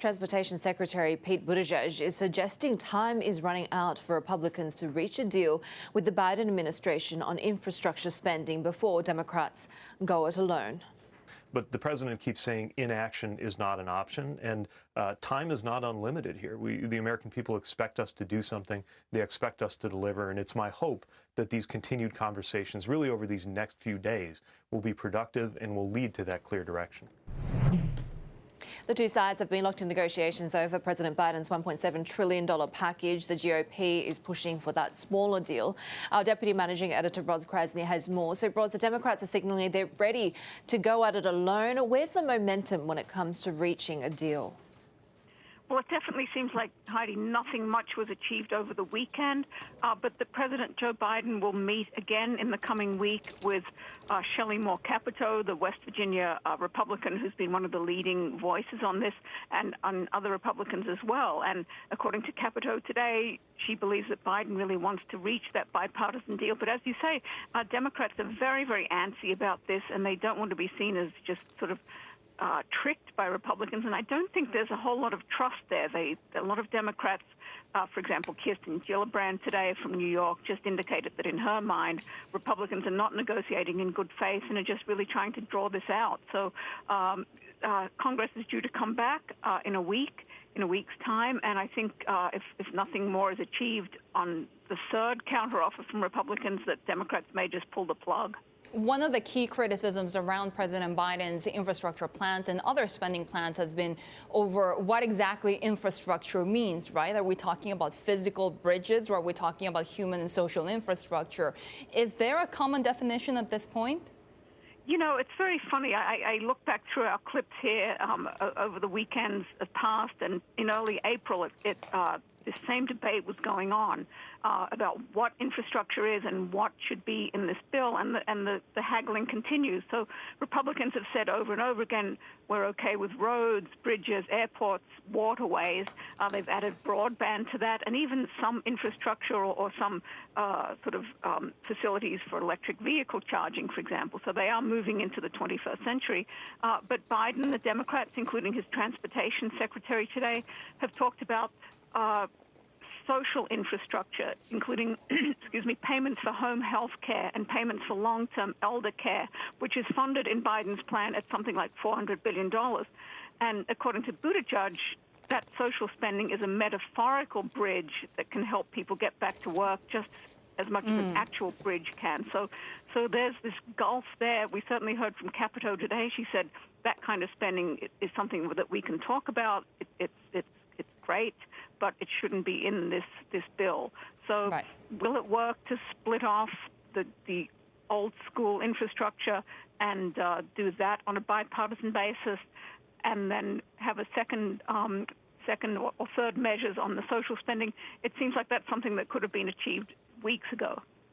Transportation Secretary Pete Buttigieg is suggesting time is running out for Republicans to reach a deal with the Biden administration on infrastructure spending before Democrats go it alone. But the president keeps saying inaction is not an option, and time is not unlimited here. The American people expect us to do something. They expect us to deliver, and it's my hope that these continued conversations, really over these next few days, will be productive and will lead to that clear direction. The two sides have been locked in negotiations over President Biden's $1.7 trillion package. The GOP is pushing for that smaller deal. Our Deputy Managing Editor, Ros Krasny, has more. So, Ros, the Democrats are signaling they're ready to go at it alone. Where's the momentum when it comes to reaching a deal? Well, it definitely seems like, Heidi, nothing much was achieved over the weekend, but the President Joe Biden will meet again in the coming week with Shelley Moore Capito, the West Virginia Republican who's been one of the leading voices on this, and on other Republicans as well. And according to Capito today, she believes that Biden really wants to reach that bipartisan deal. But as you say, Democrats are very, very antsy about this, and they don't want to be seen as just sort of tricked by Republicans, and I don't think there's a whole lot of trust there. A lot of Democrats, for example, Kirsten Gillibrand today from New York just indicated that in her mind, Republicans are not negotiating in good faith and are just really trying to draw this out. So Congress is due to come back in a week's time, and I think if nothing more is achieved on the third counteroffer from Republicans, that Democrats may just pull the plug. One of the key criticisms around President Biden's infrastructure plans and other spending plans has been over what exactly infrastructure means, right? Are we talking about physical bridges, or are we talking about human and social infrastructure? Is there a common definition at this point? You know, it's very funny. I look back through our clips here over the weekends past, and in early April, this same debate was going on about what infrastructure is and what should be in this bill, and the haggling continues. So Republicans have said over and over again, we're okay with roads, bridges, airports, waterways. They've added broadband to that, and even some infrastructure or some sort of facilities for electric vehicle charging, for example. So they are moving into the 21st century. But Biden, the Democrats, including his transportation secretary today, have talked about social infrastructure, including, payments for home health care and payments for long-term elder care, which is funded in Biden's plan at something like $400 billion. And according to Buttigieg, that social spending is a metaphorical bridge that can help people get back to work just as much as an actual bridge can. So there's this gulf there. We certainly heard from Capito today. She said that kind of spending is something that we can talk about. It's great, but it shouldn't be in this bill. So Will it work to split off the old school infrastructure and do that on a bipartisan basis, and then have a second or third measures on the social spending? It seems like that's something that could have been achieved weeks ago.